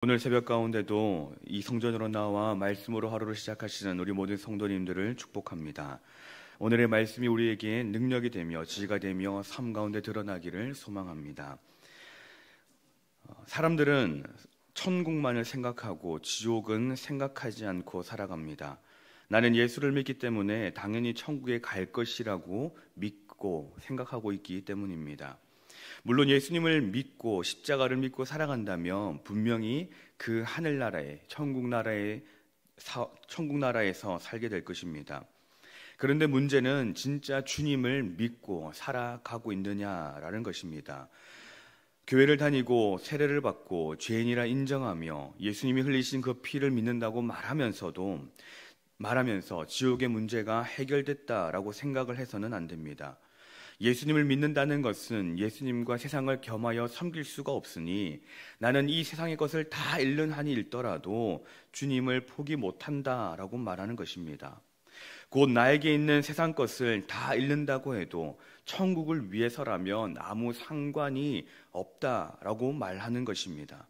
오늘 새벽 가운데도 이 성전으로 나와 말씀으로 하루를 시작하시는 우리 모든 성도님들을 축복합니다. 오늘의 말씀이 우리에게 능력이 되며 지혜가 되며 삶 가운데 드러나기를 소망합니다. 사람들은 천국만을 생각하고 지옥은 생각하지 않고 살아갑니다. 나는 예수를 믿기 때문에 당연히 천국에 갈 것이라고 믿고 생각하고 있기 때문입니다. 물론 예수님을 믿고 십자가를 믿고 살아간다면 분명히 그 하늘나라에 천국나라에서 살게 될 것입니다. 그런데 문제는 진짜 주님을 믿고 살아가고 있느냐라는 것입니다. 교회를 다니고 세례를 받고 죄인이라 인정하며 예수님이 흘리신 그 피를 믿는다고 말하면서 지옥의 문제가 해결됐다라고 생각을 해서는 안 됩니다. 예수님을 믿는다는 것은 예수님과 세상을 겸하여 섬길 수가 없으니 나는 이 세상의 것을 다 잃는 한이 있더라도 주님을 포기 못한다라고 말하는 것입니다. 곧 나에게 있는 세상 것을 다 잃는다고 해도 천국을 위해서라면 아무 상관이 없다라고 말하는 것입니다.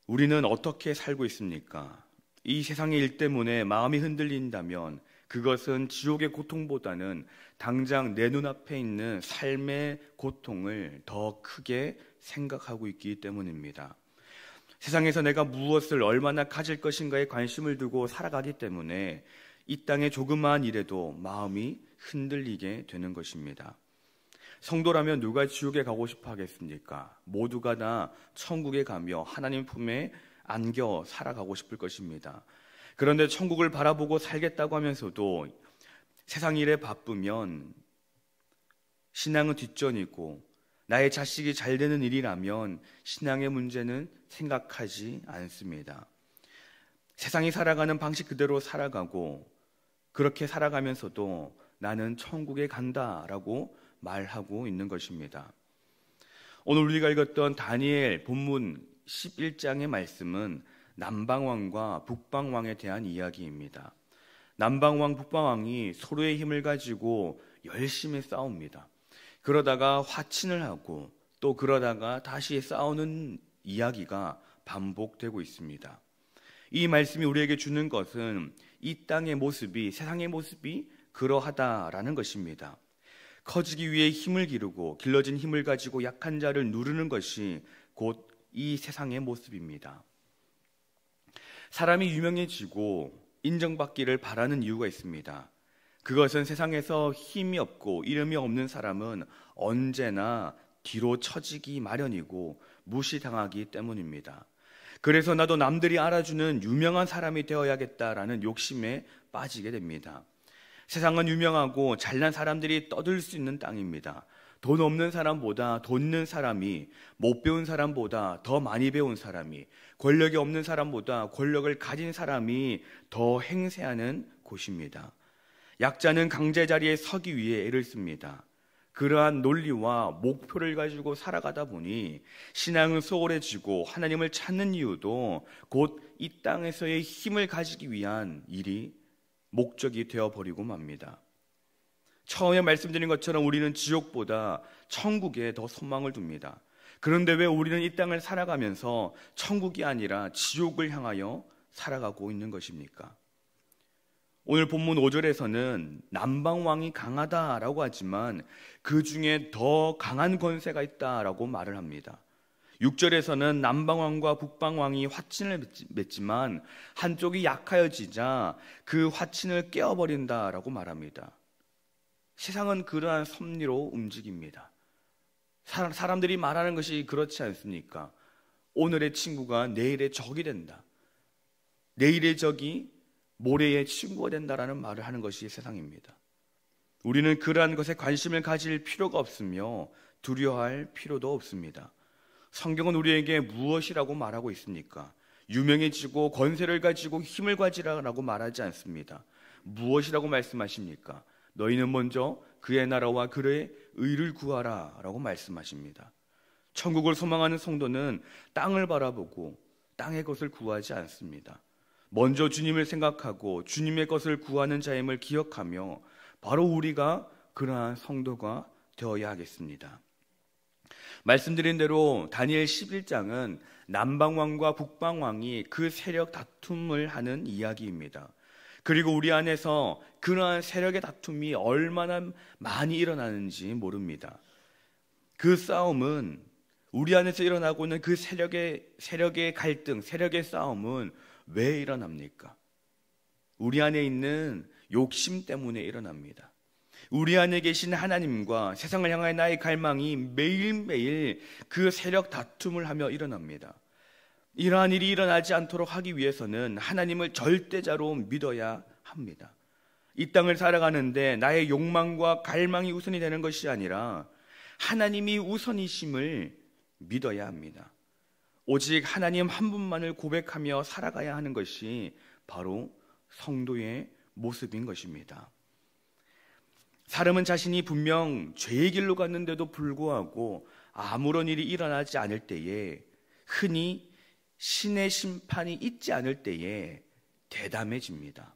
우리는 어떻게 살고 있습니까? 이 세상의 일 때문에 마음이 흔들린다면 그것은 지옥의 고통보다는 당장 내 눈앞에 있는 삶의 고통을 더 크게 생각하고 있기 때문입니다. 세상에서 내가 무엇을 얼마나 가질 것인가에 관심을 두고 살아가기 때문에 이 땅의 조그마한 일에도 마음이 흔들리게 되는 것입니다. 성도라면 누가 지옥에 가고 싶어 하겠습니까? 모두가 다 천국에 가며 하나님 품에 안겨 살아가고 싶을 것입니다. 그런데 천국을 바라보고 살겠다고 하면서도 세상 일에 바쁘면 신앙은 뒷전이고 나의 자식이 잘 되는 일이라면 신앙의 문제는 생각하지 않습니다. 세상이 살아가는 방식 그대로 살아가고 그렇게 살아가면서도 나는 천국에 간다라고 말하고 있는 것입니다. 오늘 우리가 읽었던 다니엘 본문 11장의 말씀은 남방왕과 북방왕에 대한 이야기입니다. 남방왕, 북방왕이 서로의 힘을 가지고 열심히 싸웁니다. 그러다가 화친을 하고 또 그러다가 다시 싸우는 이야기가 반복되고 있습니다. 이 말씀이 우리에게 주는 것은 이 땅의 모습이, 세상의 모습이 그러하다라는 것입니다. 커지기 위해 힘을 기르고 길러진 힘을 가지고 약한 자를 누르는 것이 곧 이 세상의 모습입니다. 사람이 유명해지고 인정받기를 바라는 이유가 있습니다. 그것은 세상에서 힘이 없고 이름이 없는 사람은 언제나 뒤로 처지기 마련이고 무시당하기 때문입니다. 그래서 나도 남들이 알아주는 유명한 사람이 되어야겠다라는 욕심에 빠지게 됩니다. 세상은 유명하고 잘난 사람들이 떠들 수 있는 땅입니다. 돈 없는 사람보다 돈 있는 사람이, 못 배운 사람보다 더 많이 배운 사람이, 권력이 없는 사람보다 권력을 가진 사람이 더 행세하는 곳입니다. 약자는 강자 자리에 서기 위해 애를 씁니다. 그러한 논리와 목표를 가지고 살아가다 보니 신앙은 소홀해지고 하나님을 찾는 이유도 곧 이 땅에서의 힘을 가지기 위한 일이 목적이 되어버리고 맙니다. 처음에 말씀드린 것처럼 우리는 지옥보다 천국에 더 소망을 둡니다. 그런데 왜 우리는 이 땅을 살아가면서 천국이 아니라 지옥을 향하여 살아가고 있는 것입니까? 오늘 본문 5절에서는 남방왕이 강하다라고 하지만 그 중에 더 강한 권세가 있다라고 말을 합니다. 6절에서는 남방왕과 북방왕이 화친을 맺지만 한쪽이 약하여지자 그 화친을 깨어버린다라고 말합니다. 세상은 그러한 섭리로 움직입니다. 사람들이 말하는 것이 그렇지 않습니까? 오늘의 친구가 내일의 적이 된다. 내일의 적이 모레의 친구가 된다라는 말을 하는 것이 세상입니다. 우리는 그러한 것에 관심을 가질 필요가 없으며 두려워할 필요도 없습니다. 성경은 우리에게 무엇이라고 말하고 있습니까? 유명해지고 권세를 가지고 힘을 가지라고 말하지 않습니다. 무엇이라고 말씀하십니까? 너희는 먼저 그의 나라와 그의 의를 구하라 라고 말씀하십니다. 천국을 소망하는 성도는 땅을 바라보고 땅의 것을 구하지 않습니다. 먼저 주님을 생각하고 주님의 것을 구하는 자임을 기억하며 바로 우리가 그러한 성도가 되어야 하겠습니다. 말씀드린 대로 다니엘 11장은 남방왕과 북방왕이 그 세력 다툼을 하는 이야기입니다. 그리고 우리 안에서 그러한 세력의 다툼이 얼마나 많이 일어나는지 모릅니다. 그 싸움은, 우리 안에서 일어나고 있는 그 세력의 갈등, 세력의 싸움은 왜 일어납니까? 우리 안에 있는 욕심 때문에 일어납니다. 우리 안에 계신 하나님과 세상을 향한 나의 갈망이 매일매일 그 세력 다툼을 하며 일어납니다. 이러한 일이 일어나지 않도록 하기 위해서는 하나님을 절대자로 믿어야 합니다. 이 땅을 살아가는데 나의 욕망과 갈망이 우선이 되는 것이 아니라 하나님이 우선이심을 믿어야 합니다. 오직 하나님 한 분만을 고백하며 살아가야 하는 것이 바로 성도의 모습인 것입니다. 사람은 자신이 분명 죄의 길로 갔는데도 불구하고 아무런 일이 일어나지 않을 때에, 흔히 신의 심판이 있지 않을 때에 대담해집니다.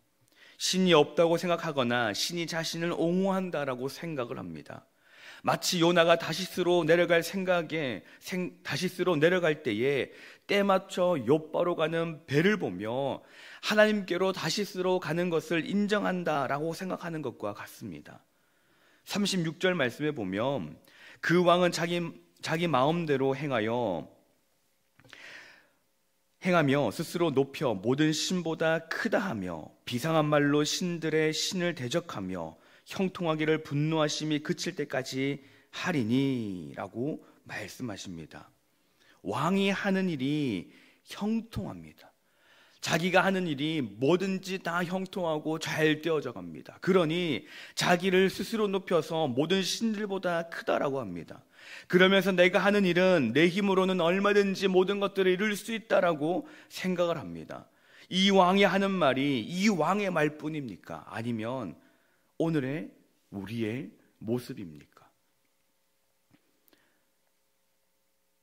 신이 없다고 생각하거나 신이 자신을 옹호한다라고 생각을 합니다. 마치 요나가 다시스로 내려갈 다시스로 내려갈 때에 때 맞춰 욥바로 가는 배를 보며 하나님께로 다시스로 가는 것을 인정한다라고 생각하는 것과 같습니다. 36절 말씀에 보면 그 왕은 자기 마음대로 행하며 스스로 높여 모든 신보다 크다 하며 비상한 말로 신들의 신을 대적하며 형통하기를 분노하심이 그칠 때까지 하리니 라고 말씀하십니다. 왕이 하는 일이 형통합니다. 자기가 하는 일이 뭐든지 다 형통하고 잘 되어져 갑니다. 그러니 자기를 스스로 높여서 모든 신들보다 크다라고 합니다. 그러면서 내가 하는 일은 내 힘으로는 얼마든지 모든 것들을 이룰 수 있다라고 생각을 합니다. 이 왕이 하는 말이 이 왕의 말뿐입니까? 아니면 오늘의 우리의 모습입니까?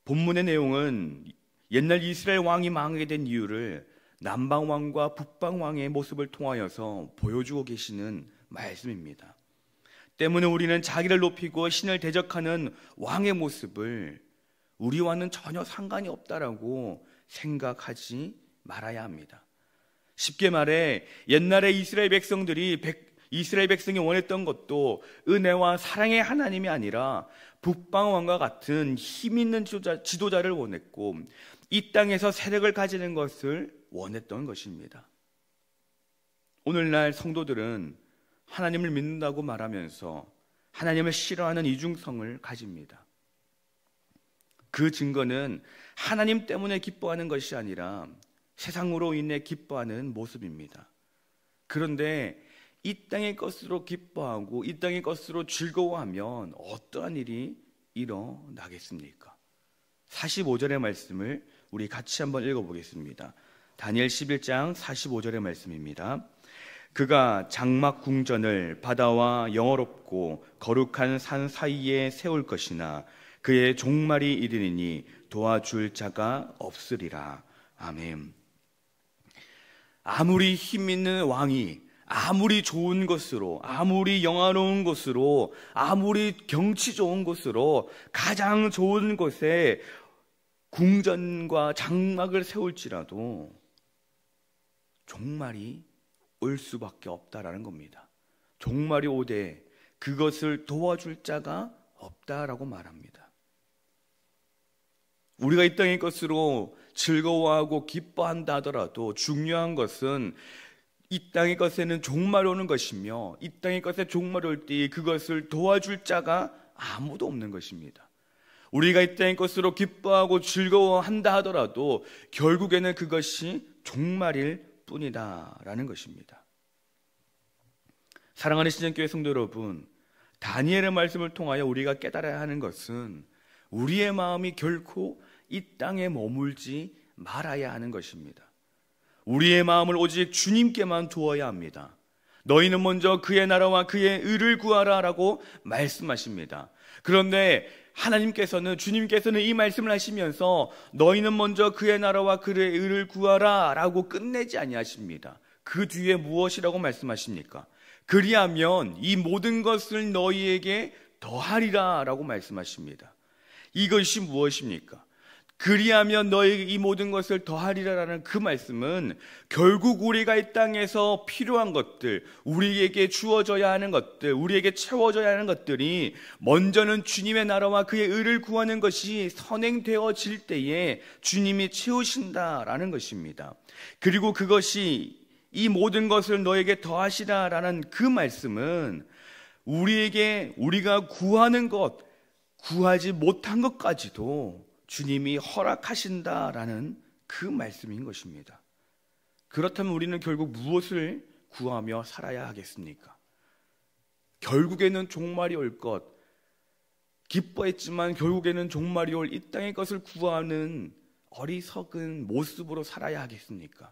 본문의 내용은 옛날 이스라엘 왕이 망하게 된 이유를 남방왕과 북방왕의 모습을 통하여서 보여주고 계시는 말씀입니다. 때문에 우리는 자기를 높이고 신을 대적하는 왕의 모습을 우리와는 전혀 상관이 없다라고 생각하지 말아야 합니다. 쉽게 말해 옛날에 이스라엘 백성이 원했던 것도 은혜와 사랑의 하나님이 아니라 북방왕과 같은 힘 있는 지도자를 원했고 이 땅에서 세력을 가지는 것을 원했던 것입니다. 오늘날 성도들은 하나님을 믿는다고 말하면서 하나님을 싫어하는 이중성을 가집니다. 그 증거는 하나님 때문에 기뻐하는 것이 아니라 세상으로 인해 기뻐하는 모습입니다. 그런데 이 땅의 것으로 기뻐하고 이 땅의 것으로 즐거워하면 어떠한 일이 일어나겠습니까? 45절의 말씀을 우리 같이 한번 읽어보겠습니다. 다니엘 11장 45절의 말씀입니다. 그가 장막 궁전을 바다와 영어롭고 거룩한 산 사이에 세울 것이나 그의 종말이 이르리니 도와줄 자가 없으리라. 아멘. 아무리 힘 있는 왕이 아무리 좋은 것으로, 아무리 영화로운 것으로, 아무리 경치 좋은 곳으로 가장 좋은 곳에 궁전과 장막을 세울지라도 종말이 올 수밖에 없다라는 겁니다. 종말이 오되 그것을 도와줄 자가 없다라고 말합니다. 우리가 이 땅의 것으로 즐거워하고 기뻐한다 하더라도 중요한 것은 이 땅의 것에는 종말이 오는 것이며 이 땅의 것에 종말이 올 때 그것을 도와줄 자가 아무도 없는 것입니다. 우리가 이 땅의 것으로 기뻐하고 즐거워한다 하더라도 결국에는 그것이 종말일 뿐이다라는 것입니다. 사랑하는 신정교회 성도 여러분, 다니엘의 말씀을 통하여 우리가 깨달아야 하는 것은 우리의 마음이 결코 이 땅에 머물지 말아야 하는 것입니다. 우리의 마음을 오직 주님께만 두어야 합니다. 너희는 먼저 그의 나라와 그의 의를 구하라 라고 말씀하십니다. 그런데 주님께서는 이 말씀을 하시면서 너희는 먼저 그의 나라와 그의 의를 구하라 라고 끝내지 아니하십니다. 그 뒤에 무엇이라고 말씀하십니까? 그리하면 이 모든 것을 너희에게 더하리라 라고 말씀하십니다. 이것이 무엇입니까? 그리하면 너에게 이 모든 것을 더하리라라는 그 말씀은 결국 우리가 이 땅에서 필요한 것들, 우리에게 주어져야 하는 것들, 우리에게 채워져야 하는 것들이 먼저는 주님의 나라와 그의 의를 구하는 것이 선행되어질 때에 주님이 채우신다라는 것입니다. 그리고 그것이 이 모든 것을 너에게 더하시라라는 그 말씀은 우리에게 우리가 구하는 것, 구하지 못한 것까지도 주님이 허락하신다라는 그 말씀인 것입니다. 그렇다면 우리는 결국 무엇을 구하며 살아야 하겠습니까? 결국에는 종말이 올 것, 기뻐했지만 결국에는 종말이 올 이 땅의 것을 구하는 어리석은 모습으로 살아야 하겠습니까?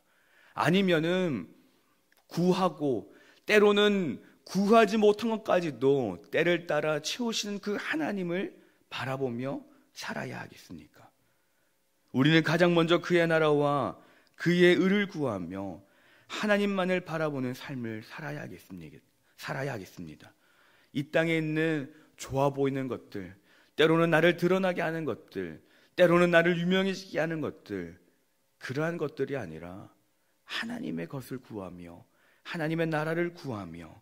아니면은 구하고 때로는 구하지 못한 것까지도 때를 따라 채우시는 그 하나님을 바라보며 살아야 하겠습니까? 우리는 가장 먼저 그의 나라와 그의 의를 구하며 하나님만을 바라보는 삶을 살아야 하겠습니다. 이 땅에 있는 좋아 보이는 것들, 때로는 나를 드러나게 하는 것들, 때로는 나를 유명해지게 하는 것들, 그러한 것들이 아니라 하나님의 것을 구하며 하나님의 나라를 구하며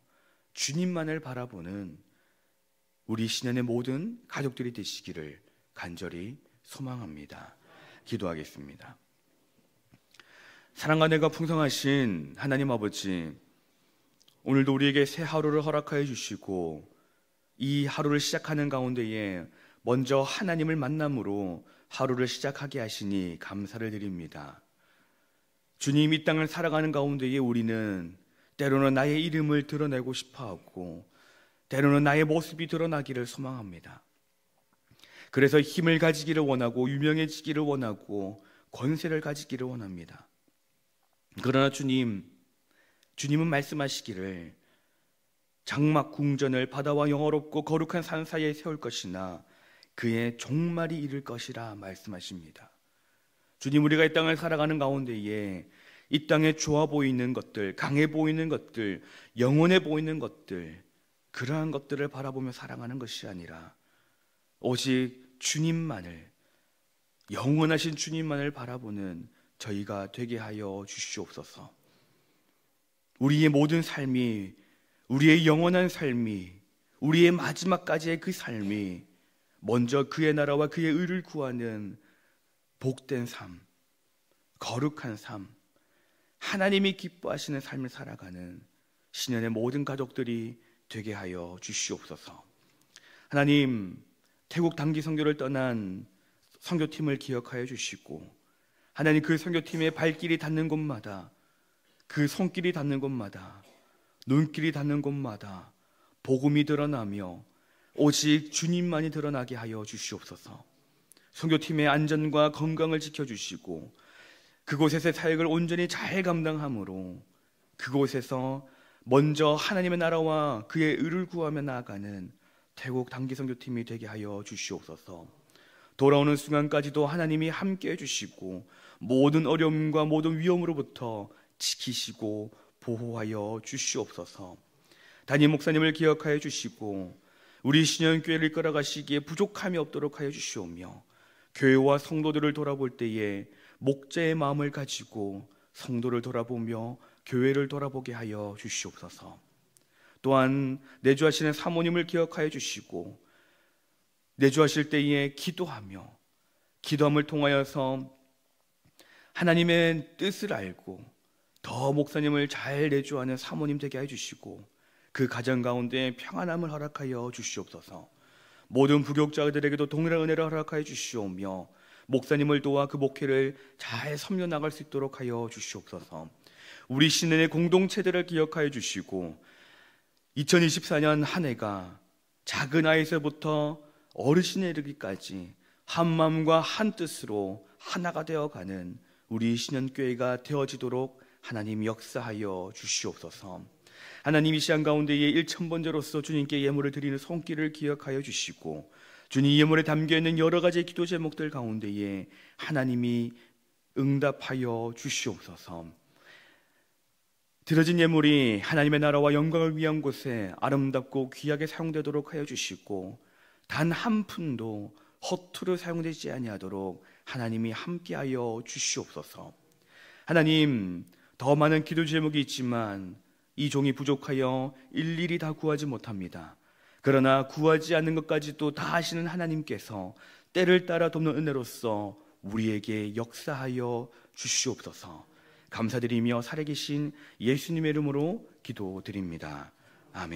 주님만을 바라보는 우리 신년의 모든 가족들이 되시기를 간절히 소망합니다. 기도하겠습니다. 사랑과 은혜가 풍성하신 하나님 아버지, 오늘도 우리에게 새 하루를 허락하여 주시고 이 하루를 시작하는 가운데에 먼저 하나님을 만남으로 하루를 시작하게 하시니 감사를 드립니다. 주님, 이 땅을 살아가는 가운데에 우리는 때로는 나의 이름을 드러내고 싶어하고 때로는 나의 모습이 드러나기를 소망합니다. 그래서 힘을 가지기를 원하고 유명해지기를 원하고 권세를 가지기를 원합니다. 그러나 주님은 말씀하시기를 장막 궁전을 바다와 영화롭고 거룩한 산 사이에 세울 것이나 그의 종말이 이를 것이라 말씀하십니다. 주님, 우리가 이 땅을 살아가는 가운데에 이 땅에 좋아 보이는 것들, 강해 보이는 것들, 영원해 보이는 것들, 그러한 것들을 바라보며 살아가는 것이 아니라 오직 주님만을, 영원하신 주님만을 바라보는 저희가 되게 하여 주시옵소서. 우리의 모든 삶이, 우리의 영원한 삶이, 우리의 마지막까지의 그 삶이 먼저 그의 나라와 그의 의를 구하는 복된 삶, 거룩한 삶, 하나님이 기뻐하시는 삶을 살아가는 신년의 모든 가족들이 되게 하여 주시옵소서. 하나님, 태국 단기 선교를 떠난 선교팀을 기억하여 주시고 하나님, 그 선교팀의 발길이 닿는 곳마다, 그 손길이 닿는 곳마다, 눈길이 닿는 곳마다 복음이 드러나며 오직 주님만이 드러나게 하여 주시옵소서. 선교팀의 안전과 건강을 지켜주시고 그곳에서의 사역을 온전히 잘 감당함으로 그곳에서 먼저 하나님의 나라와 그의 의를 구하며 나아가는 태국 단기 선교팀이 되게 하여 주시옵소서. 돌아오는 순간까지도 하나님이 함께 해주시고 모든 어려움과 모든 위험으로부터 지키시고 보호하여 주시옵소서. 담임 목사님을 기억하여 주시고 우리 신년교회를 이끌어가시기에 부족함이 없도록 하여 주시오며 교회와 성도들을 돌아볼 때에 목자의 마음을 가지고 성도를 돌아보며 교회를 돌아보게 하여 주시옵소서. 또한 내주하시는 사모님을 기억하여 주시고 내주하실 때에 기도함을 통하여서 하나님의 뜻을 알고 더 목사님을 잘 내주하는 사모님 되게 해주시고 그 가정 가운데 평안함을 허락하여 주시옵소서. 모든 부교육자들에게도 동일한 은혜를 허락하여 주시오며 목사님을 도와 그 목회를 잘 섬겨나갈 수 있도록 하여 주시옵소서. 우리 신년의 공동체들을 기억하여 주시고 2024년 한 해가 작은 아이에서부터 어르신에 이르기까지 한 마음과 한 뜻으로 하나가 되어가는 우리 신년교회가 되어지도록 하나님 역사하여 주시옵소서. 하나님, 이 시간 가운데에 1000번째로서 주님께 예물을 드리는 손길을 기억하여 주시고 주님 예물에 담겨있는 여러 가지 기도 제목들 가운데에 하나님이 응답하여 주시옵소서. 드려진 예물이 하나님의 나라와 영광을 위한 곳에 아름답고 귀하게 사용되도록 하여 주시고 단 한 푼도 허투루 사용되지 아니하도록 하나님이 함께하여 주시옵소서. 하나님, 더 많은 기도 제목이 있지만 이 종이 부족하여 일일이 다 구하지 못합니다. 그러나 구하지 않는 것까지도 다 하시는 하나님께서 때를 따라 돕는 은혜로서 우리에게 역사하여 주시옵소서. 감사드리며 살아계신 예수님의 이름으로 기도드립니다.